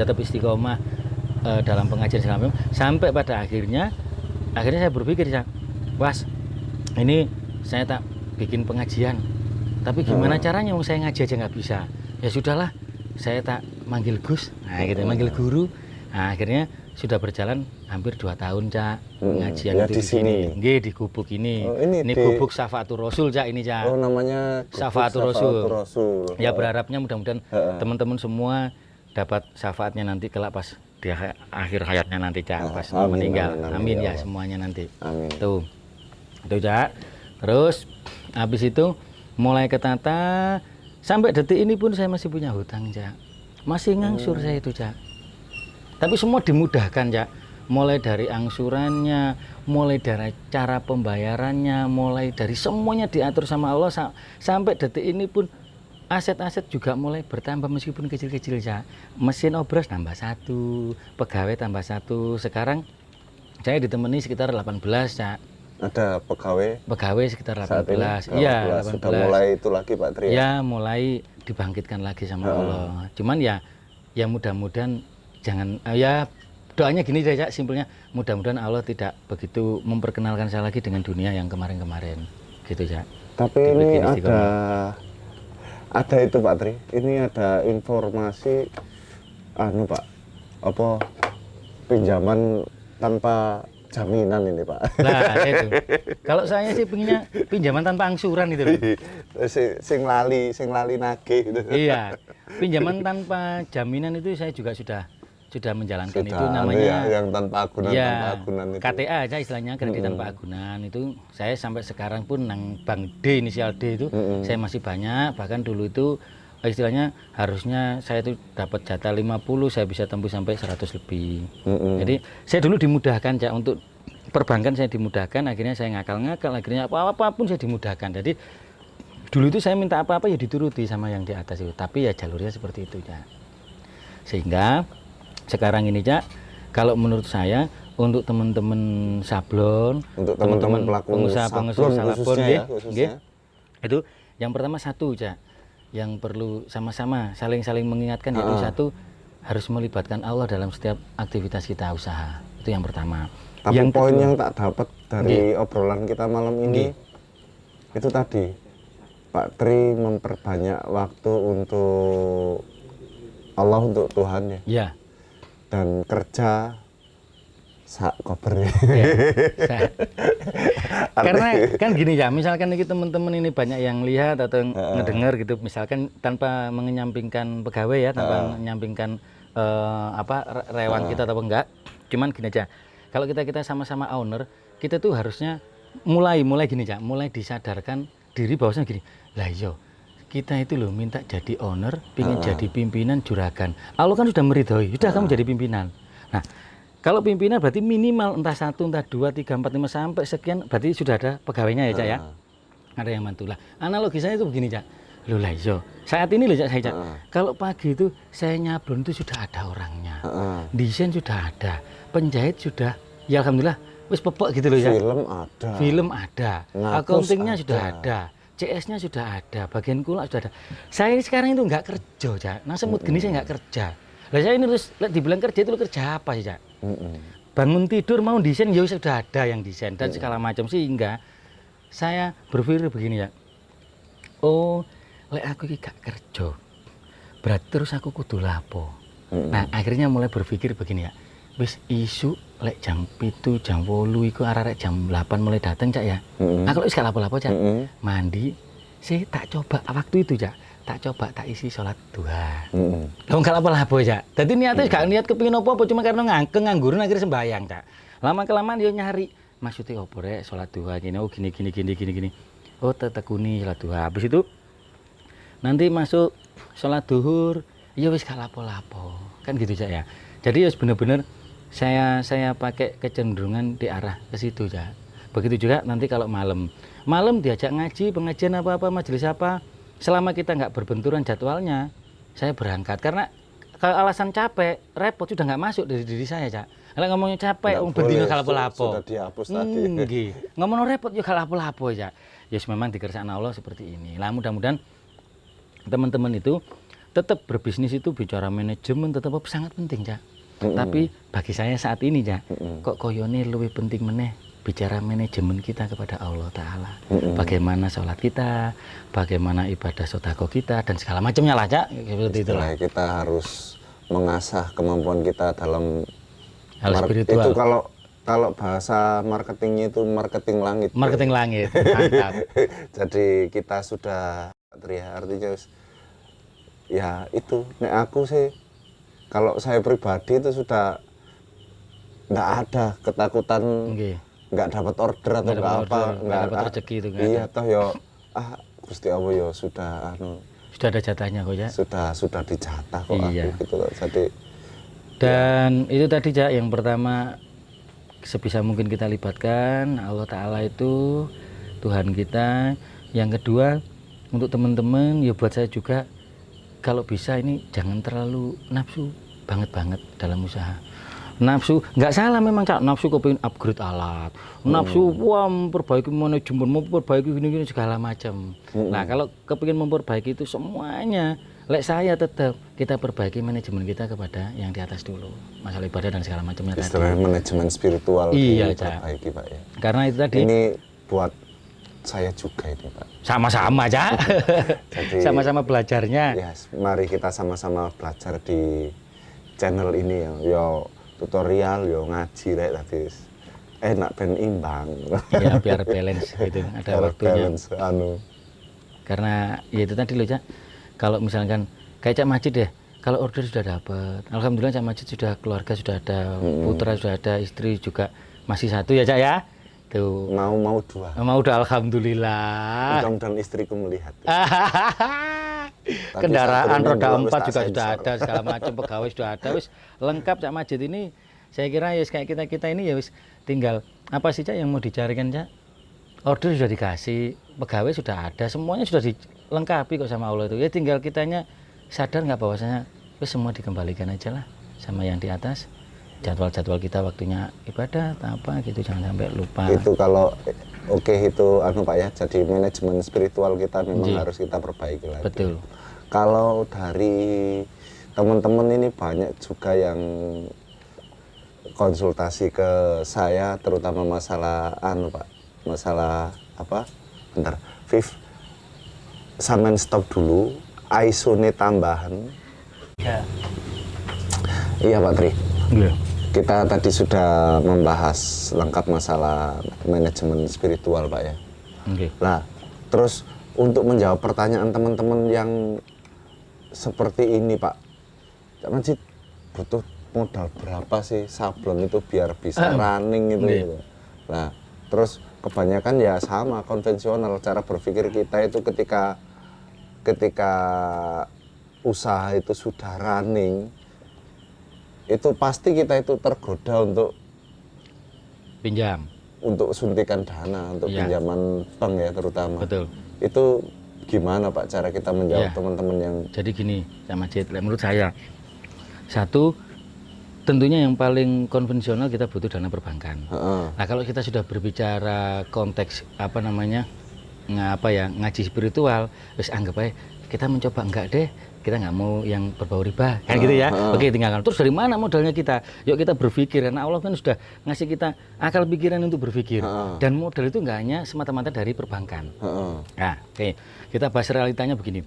tetap istiqomah dalam pengajian segala macam, sampai pada akhirnya saya berpikir ya, Was, ini saya tak bikin pengajian, tapi gimana caranya? Saya ngaji aja nggak bisa. Ya sudahlah, saya tak manggil Gus, nah gitu, manggil guru. Nah, akhirnya sudah berjalan hampir 2 tahun Cak pengajian ya, itu di sini. Nggih, di gubuk ini. Ini gubuk Syafatul Rasul Cak ini Cak. Oh, namanya Syafatul Rasul. Ya Oh. berharapnya mudah-mudahan teman-teman semua dapat syafaatnya nanti kelak pas di akhir hayatnya nanti Cak, pas meninggal. Amin ya semuanya nanti. Amin. Tuh. Itu Cak. Terus habis itu mulai ketata, sampai detik ini pun saya masih punya hutang Cak. Masih ngangsur saya itu Cak. Tapi semua dimudahkan Cak. Mulai dari angsurannya, mulai dari cara pembayarannya, mulai dari semuanya diatur sama Allah, sampai detik ini pun aset-aset juga mulai bertambah meskipun kecil-kecil Cak. Mesin obras tambah 1, pegawai tambah 1. Sekarang saya ditemani sekitar 18 Cak. Ada pegawai sekitar 18. Iya, 18. Sudah mulai itu lagi Pak Tri. Ya, mulai dibangkitkan lagi sama Allah. Cuman ya mudah-mudahan jangan ya doanya gini deh Cak, simpelnya mudah-mudahan Allah tidak begitu memperkenalkan saya lagi dengan dunia yang kemarin-kemarin. Gitu Cak. Tapi ini ada itu Pak Tri. Ini ada informasi Pak. Apa pinjaman tanpa jaminan ini Pak. Nah itu. Kalau saya sih pengennya pinjaman tanpa angsuran itu. sing lali nagih gitu. Iya. Pinjaman tanpa jaminan itu saya juga sudah menjalankan. Itu Ya, namanya yang tanpa agunan, ya, tanpa agunan itu. KTA aja istilahnya, kredit tanpa agunan. Itu saya sampai sekarang pun nang Bank D, inisial D itu saya masih banyak, bahkan dulu itu istilahnya harusnya saya itu dapat jatah 50, saya bisa tembus sampai 100 lebih. Jadi saya dulu dimudahkan Cak, untuk perbankan saya dimudahkan, akhirnya saya ngakal-ngakal, akhirnya apapun saya dimudahkan. Jadi dulu itu saya minta apa-apa ya dituruti sama yang di atas itu, tapi ya jalurnya seperti itu Cak. Sehingga sekarang ini Cak, kalau menurut saya untuk teman-teman sablon, untuk teman-teman pelaku pengusaha sablon ya, itu yang pertama satu Cak, yang perlu sama-sama saling mengingatkan, yaitu satu, harus melibatkan Allah dalam setiap aktivitas kita usaha. Itu yang pertama. Tapi yang poin kedua, yang tak dapat dari obrolan kita malam ini itu tadi Pak Tri memperbanyak waktu untuk Allah, untuk Tuhan ya. Dan kerja sak kopernya. Karena kan gini ya, misalkan ini teman-teman ini banyak yang lihat atau yang ngedengar gitu, misalkan tanpa menyampingkan pegawai ya, tanpa menyampingkan rewan kita atau enggak. Cuman gini aja, kalau kita sama-sama owner, kita tuh harusnya mulai gini Cak, mulai disadarkan diri bahwasanya gini, lah iya kita itu loh minta jadi owner, pingin jadi pimpinan juragan. Allah kan sudah meridhoi, sudah kamu jadi pimpinan. Nah, kalau pimpinan berarti minimal entah 1, entah 2, 3, 4, 5 sampai sekian, berarti sudah ada pegawainya ya Cak ya. Ada yang mantu lah. Analogisnya itu begini Cak. Loh lah iya, saat ini loh Cak, kalau pagi itu saya nyablon itu sudah ada orangnya. Desain sudah ada, penjahit sudah, ya alhamdulillah wis pepek gitu loh ya. Film ada, accountingnya sudah ada. CS-nya sudah ada, bagian kulak sudah ada. Saya ini sekarang itu nggak kerja, Cak. Nah semut gini saya nggak kerja. Lah saya ini terus dibilang kerja itu kerja apa sih, Cak? Bangun tidur mau desain ya sudah ada yang desain dan segala macam, sehingga saya berpikir begini ya. Oh, lek aku ini gak kerja. Berarti terus aku kudu lapo. Nah, akhirnya mulai berpikir begini ya. Wis isu lek jam 7, jam 8 iku arek jam 8 mulai datang Cak ya. Aku wis gak lapo-lapo Cak. Mandi, sih tak coba waktu itu Cak. Tak coba tak isi sholat duha. Lah gak lapo-lapo Cak. Dadi niate gak niat kepengin apa-apa cuma karena ngangguran akhirnya sembayang Cak. Lama kelamaan yo nyari maksudnya opo rek sholat duha gini, oh gini. Oh tekuni sholat duha. Habis itu nanti masuk sholat duhur, ya wis gak lapo-lapo. Kan gitu Cak ya. Jadi ya bener-bener saya pakai kecenderungan di arah ke situ ya. Begitu juga nanti kalau malam diajak ngaji, pengajian apa-apa, majelis apa, selama kita nggak berbenturan jadwalnya, saya berangkat. Karena kalau alasan capek, repot sudah nggak masuk dari diri saya Cak. Kalau ngomongnya capek, bendino kalau lapo. Sudah dihapus tadi. Ngomong repot juga kalau lapo ya. Yes memang dikersakkan Allah seperti ini. Lah mudah-mudahan teman-teman itu tetap berbisnis itu bicara manajemen tetap sangat penting Cak. Tapi bagi saya saat ini ya, kok koyone lebih penting meneh bicara manajemen kita kepada Allah Ta'ala. Bagaimana sholat kita, bagaimana ibadah sodako kita, dan segala macamnya lah Cak. Seperti itulah. Kita harus mengasah kemampuan kita dalam hal spiritual. Itu kalau bahasa marketingnya itu marketing langit. Marketing langit, mantap. Jadi kita sudah artinya ya itu, nek aku sih kalau saya pribadi itu sudah nggak ada ketakutan nggak dapat order atau nggak apa, nggak dapat rezeki itu. Iya toh yo Gusti Allah yo sudah sudah ada jatahnya kok ya. Sudah dijatah kok iya. Aku gitu loh. Jadi dan itu tadi Cak yang pertama sebisa mungkin kita libatkan Allah Ta'ala itu Tuhan kita. Yang kedua untuk teman-teman ya buat saya juga kalau bisa ini jangan terlalu nafsu banget dalam usaha. Nafsu nggak salah memang Cak, nafsu kepingin upgrade alat, nafsu wah memperbaiki manajemen, memperbaiki gini segala macam. Nah kalau kepingin memperbaiki itu semuanya, lek saya tetap kita perbaiki manajemen kita kepada yang di atas dulu, masalah ibadah dan segala macamnya tadi. Istilahnya manajemen spiritual iya diperbaiki Pak ya. Karena itu tadi. Ini buat saya juga ini Pak. Sama-sama Cak. Sama-sama belajarnya. Ya, mari kita sama-sama belajar di channel ini ya. Yo tutorial, yo ngaji rek tadi. Enak ben imbang. Iya, biar balance gitu. Ada biar waktunya. Balance, Karena ya itu tadi loh Cak. Kalau misalkan kayak Cak Majid deh, kalau order sudah dapat. Alhamdulillah Cak Majid sudah keluarga sudah ada, putra sudah ada, istri juga masih satu ya Cak ya. Tuh. Mau dua. Mau udah alhamdulillah. Mudah-mudahan istriku melihat. Kendaraan roda 4 juga sudah ada, segala macam pegawai sudah ada, wis lengkap Cak Majid ini. Saya kira ya kayak kita ini ya wis tinggal apa sih Cak yang mau dicarikan Cak? Order sudah dikasih, pegawai sudah ada, semuanya sudah dilengkapi kok sama Allah itu. Ya tinggal kitanya sadar nggak bahwasanya wis semua dikembalikan aja lah sama yang di atas. Jadwal-jadwal kita waktunya ibadah apa gitu jangan sampai lupa. Itu kalau itu Pak ya, jadi manajemen spiritual kita memang harus kita perbaiki lagi. Betul. Kalau dari teman-teman ini banyak juga yang konsultasi ke saya terutama masalah Pak, masalah apa? Bentar, Viv, sampean stop dulu, ISO-nya tambahan. Ya. Iya Pak Tri. Iya. Kita tadi sudah membahas lengkap masalah manajemen spiritual Pak ya. Okay. Nah, terus untuk menjawab pertanyaan teman-teman yang seperti ini Pak, Cak Majid, butuh modal berapa sih sablon itu biar bisa running gitu, gitu. Nah, terus kebanyakan ya sama konvensional cara berpikir kita itu ketika usaha itu sudah running, itu pasti kita itu tergoda untuk pinjam, untuk suntikan dana, untuk pinjaman bank ya terutama. Betul. Itu gimana Pak cara kita menjawab teman-teman yang... Jadi gini, Cak Majid, menurut saya, satu, tentunya yang paling konvensional kita butuh dana perbankan. Nah kalau kita sudah berbicara konteks ngaji spiritual, terus anggap aja kita mencoba enggak deh, kita nggak mau yang berbau riba, kan gitu ya. Oke, tinggalkan. Terus dari mana modalnya kita? Yuk kita berpikir, karena Allah kan sudah ngasih kita akal pikiran untuk berpikir. Dan modal itu nggak hanya semata-mata dari perbankan. Nah, oke, kita bahas realitanya begini.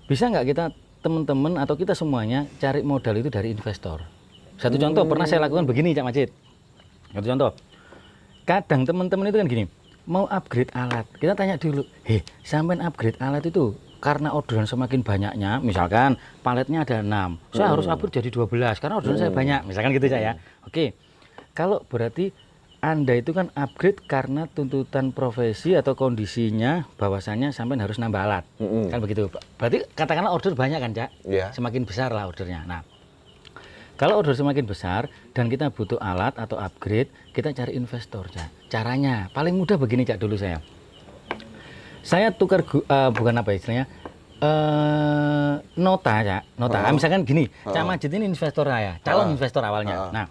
Bisa nggak kita teman-teman atau kita semuanya cari modal itu dari investor? Satu contoh pernah saya lakukan begini, Cak Majid. Satu contoh. Kadang teman-teman itu kan gini, mau upgrade alat. Kita tanya dulu, sampean upgrade alat itu karena orderan semakin banyaknya, misalkan paletnya ada 6, saya harus upgrade jadi 12 karena orderan saya banyak, misalkan gitu ya. Oke. Kalau berarti Anda itu kan upgrade karena tuntutan profesi atau kondisinya bahwasannya sampean harus nambah alat. Kan begitu. Berarti katakanlah order banyak kan, Cak? Semakin besar lah ordernya. Nah, kalau order semakin besar dan kita butuh alat atau upgrade, kita cari investor, Cak. Caranya paling mudah begini, Cak, dulu saya tukar bukan apa istilahnya, nota, Cak. Nota. Misalkan gini, Cak Majid ini investor saya, calon investor awalnya. Nah,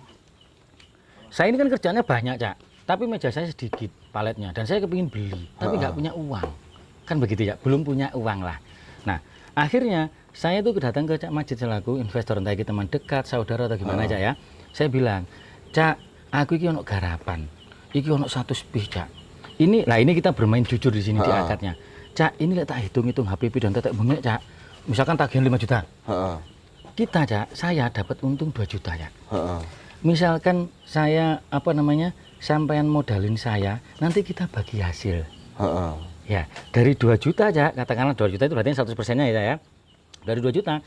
saya ini kan kerjanya banyak, Cak. Tapi meja saya sedikit paletnya dan saya kepingin beli, tapi nggak punya uang. Kan begitu ya, belum punya uang lah. Nah, akhirnya saya tuh datang ke Cak Majid selaku investor, entah itu teman dekat, saudara atau gimana, Cak ya. Saya bilang, Cak, aku iki ono garapan, iki ono 100 spih, Cak. Ini kita bermain jujur di sini di akadnya. Cak, ini tak hitung-hitung HPP dan tetek bengek, Cak. Misalkan tagihan 5 juta. Kita, Cak, saya dapat untung 2 juta, Cak. Misalkan saya sampaian modalin saya, nanti kita bagi hasil. Ya, dari 2 juta, Cak, katakanlah 2 juta itu berarti 100%-nya ya. Dari 2 juta,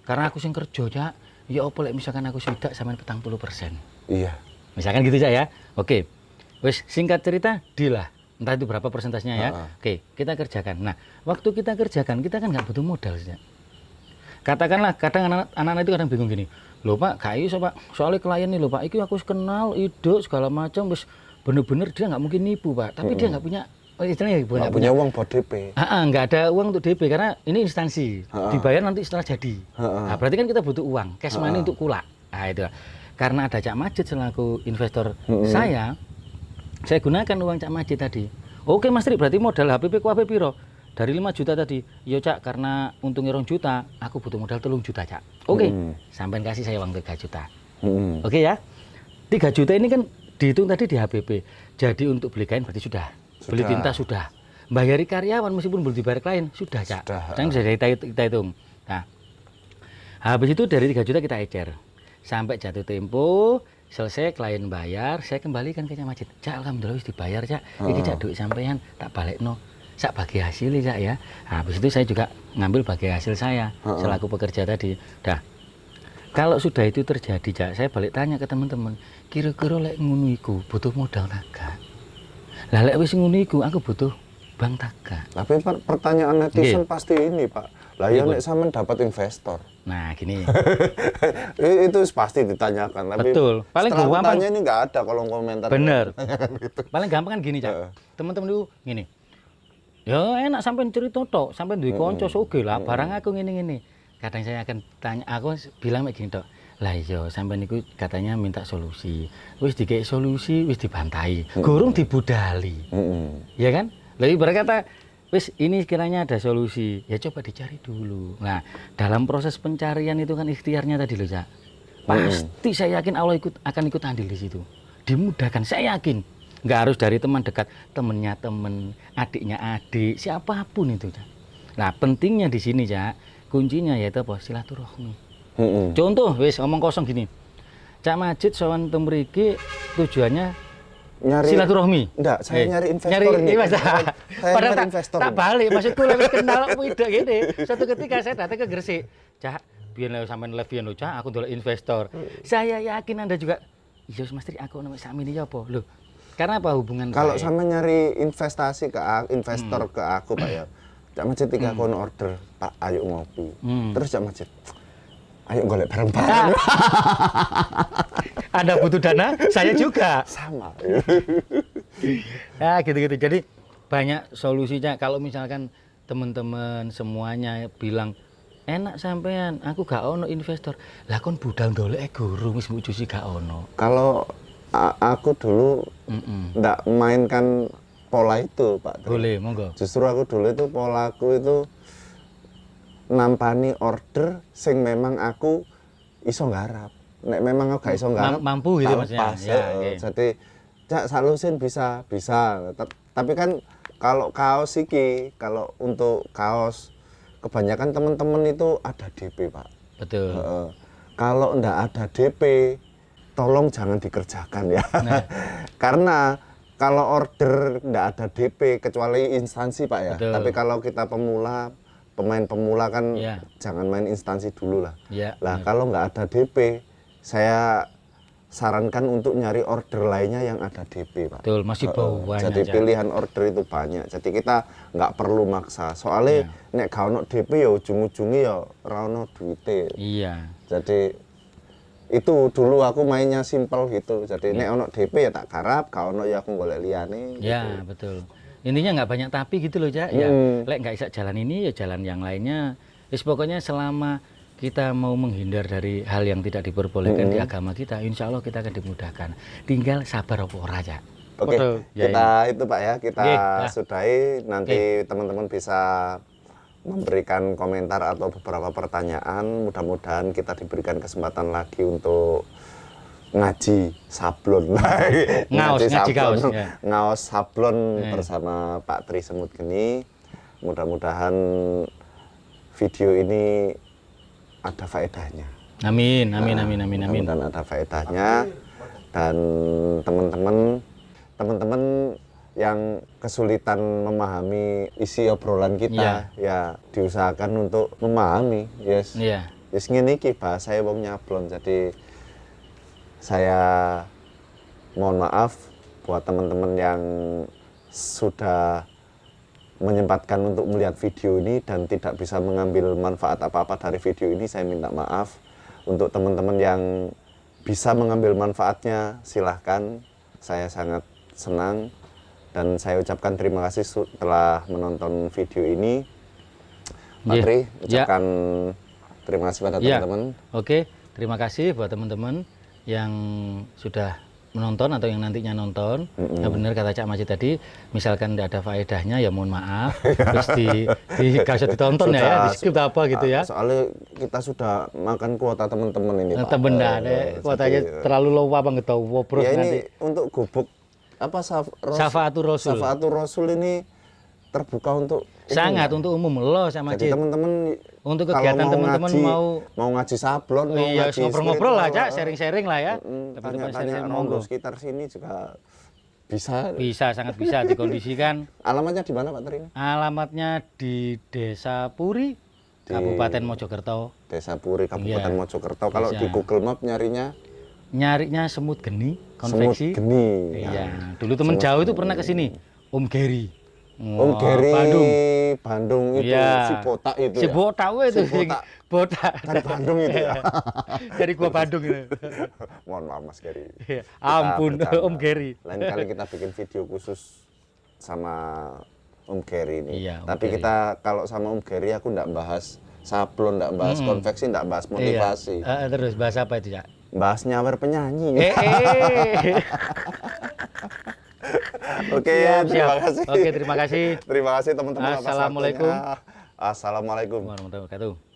karena aku sing kerja, Cak, ya apa misalkan aku swidak sampean 40%. Iya. Misalkan gitu, Cak ya. Oke. Wes, singkat cerita, deal lah. Entah itu berapa persentasenya ya. Oke, kita kerjakan. Nah, waktu kita kerjakan, kita kan nggak butuh modal, Cak. Katakanlah, kadang anak-anak itu kadang bingung gini. Loh Pak, gak iso Pak, soalnya klien nih loh Pak, iki aku kenal, ide segala macam, wes bener-bener dia nggak mungkin nipu Pak. Tapi dia nggak punya, istilahnya nggak punya uang buat DP. Nggak ada uang untuk DP karena ini instansi, dibayar nanti setelah jadi. Nah, berarti kan kita butuh uang, cash money untuk kulak. Nah itu. Karena ada Cak Majid selaku investor saya gunakan uang Cak Majid tadi. Oke Mas Tri, berarti modal HPP ku apa piro? Dari 5 juta tadi. Yo Cak, karena untungnya 2 juta, aku butuh modal 3 juta, Cak. Oke, sampean kasih saya uang 3 juta. Oke ya. 3 juta ini kan dihitung tadi di HPP. Jadi untuk beli kain berarti sudah. Beli tinta sudah. Bayari karyawan meskipun belum dibayar klien, sudah, Cak. Jangan bisa kita hitung. Nah, habis itu dari 3 juta kita ecer. Sampai jatuh tempo, selesai klien bayar, saya kembalikan ke Cak Majid. Cak, alhamdulillah wis dibayar, Cak. Iki Cak duit sampean tak balekno. Sak bagi hasil, Cak ya. Nah, habis itu saya juga ngambil bagi hasil saya selaku pekerja tadi. Dah. Kalau sudah itu terjadi, Cak, saya balik tanya ke teman-teman, kira-kira lek ngono iku butuh modal naga. Lah lek wis ngono iku aku butuh bank taga. Tapi pertanyaan netizen pasti ini, Pak. Lah ya nek sampean dapat investor. Nah, gini. Itu pasti ditanyakan. Tapi betul. Paling gampang ini nggak ada kolom komentar. Bener. Paling gampang kan gini, Cak. Teman-teman itu gini. Ya enak sampean cerita tok, sampean duwe kanca sugih lah, barang aku ngene-ngene. Kadang saya akan tanya, aku bilang kayak gini tok. Lah iya, sampean niku katanya minta solusi. Wis dikek solusi, wis dibantai. Gurung dibudali. Ya kan? Lah ibarat kata wis ini kiranya ada solusi, ya coba dicari dulu. Nah, dalam proses pencarian itu kan ikhtiarnya tadi loh, Cak. Pasti saya yakin Allah akan ikut andil di situ. Dimudahkan, saya yakin. Nggak harus dari teman dekat, temennya temen, adiknya adik, siapapun itu, Cak. Nah, pentingnya di sini, Cak, kuncinya yaitu apa? Silaturahmi. Contoh, wis ngomong kosong gini. Cak Majid sowan teng mriki tujuannya nyari silaturahmi. Enggak, saya nyari investor ini. Saya padahal investor. Tak balik, maksudku lebih kenal widak gini. Suatu ketika saya datang ke Gresik. Cak, biyen sampean live yen lho Cak, aku ndelok investor. Saya yakin Anda juga iya Mas Tri aku nek sakmene ya apa? Lho. Karena apa hubungan kalau sama nyari investasi ke investor ke aku Pak ya. Cak Majid tiga kono order, Pak ayo ngopi. Terus Cak Majid, ayo golek bareng-bareng. Anda butuh dana, saya juga. Sama. Ya gitu-gitu. Jadi banyak solusinya. Kalau misalkan teman-teman semuanya bilang enak sampean, aku gak ono investor. Lah kon budal ndolek guru wis mbok jusi gak ono. Kalau aku dulu ndak mainkan pola itu Pak Tri. Boleh, monggo. Justru aku dulu itu polaku itu nampani order sing memang aku iso nggarap. Nek memang aku gak iso nggarap mampu gitu maksudnya. Ya, okay. Jadi Cak salusin bisa. Tapi kan kalau kaos iki, kalau untuk kaos kebanyakan teman-teman itu ada DP Pak. Betul. Kalau ndak ada DP, tolong jangan dikerjakan ya. Nah. Karena kalau order ndak ada DP kecuali instansi Pak ya. Betul. Tapi kalau kita pemain pemula kan jangan main instansi dulu lah. Lah kalau nggak ada DP, saya sarankan untuk nyari order lainnya yang ada DP Pak. Betul, masih banyak. Jadi pilihan order itu banyak. Jadi kita nggak perlu maksa. Soalnya nek gak ono DP ya ujung-ujungnya ya ora ono duite. Iya. Jadi itu dulu aku mainnya simpel gitu. Jadi nek ono DP ya tak garap, gak ono ya aku golek liyane. Ya, gitu. Betul. Intinya nggak banyak tapi gitu loh Cak. Ya, lek nggak bisa jalan ini ya jalan yang lainnya. Wis pokoknya selama kita mau menghindar dari hal yang tidak diperbolehkan di agama kita, insya Allah kita akan dimudahkan. Tinggal sabar apa ora Cak. Oke, kita itu Pak ya, kita sudahi. Nanti teman-teman bisa memberikan komentar atau beberapa pertanyaan. Mudah-mudahan kita diberikan kesempatan lagi untuk ngaji sablon. ngaji kaos. Ngaos sablon bersama Pak Tri Semut Geni. Mudah-mudahan video ini ada faedahnya. Amin. Dan ada faedahnya. Dan teman-teman yang kesulitan memahami isi obrolan kita, ya diusahakan untuk memahami. Yes ngene iki bahasa wong nyablon. Jadi saya mohon maaf buat teman-teman yang sudah menyempatkan untuk melihat video ini dan tidak bisa mengambil manfaat apa-apa dari video ini. Saya minta maaf. Untuk teman-teman yang bisa mengambil manfaatnya, silahkan. Saya sangat senang dan saya ucapkan terima kasih setelah menonton video ini. Pak Tri, ucapkan terima kasih pada teman-teman. Oke, terima kasih buat teman-teman yang sudah menonton atau yang nantinya nonton. Ya benar kata Cak Majid tadi, misalkan tidak ada faedahnya ya mohon maaf. Terus gak usah ditonton ya, di skip apa gitu ya. Soalnya kita sudah makan kuota teman-teman ini Pak. Benar, kuotanya terlalu low apa nggak tahu. Wobrok ya nanti. Ini untuk gubuk apa Syafaatul Rasul. Syafaatul Rasul ini terbuka untuk sangat untuk umum loh sama Jadi teman-teman untuk kegiatan teman-teman mau ngaji sablon, mau ngaji ngobrol-ngobrol lah Cak, sharing-sharing lah ya. Tanya-tanya rondo sekitar sini juga bisa. Sangat bisa dikondisikan. Alamatnya di mana Pak Tri? Alamatnya di Desa Puri, Kabupaten Mojokerto. Desa Puri, Kabupaten Mojokerto. Kalau di Google Map nyarinya Semut Geni konveksi. Semut Geni. Iya. Dulu teman jauh itu pernah ke sini, Om Geri. Om Geri, Bandung itu, si botak itu. Si botak itu. Botak. Dari Bandung itu ya. Dari gua Bandung itu. Mohon maaf Mas Geri. Ampun Om Geri. Lain kali kita bikin video khusus sama Om Geri ini. Tapi Geri. Kita kalau sama Om Geri aku enggak bahas sablon, enggak bahas konveksi, enggak bahas motivasi. Terus bahas apa itu, Cak? Bahas nyawer penyanyi. Oke, terima kasih. Oke, terima kasih. Terima kasih teman-teman. Assalamualaikum. Assalamualaikum warahmatullahi wabarakatuh.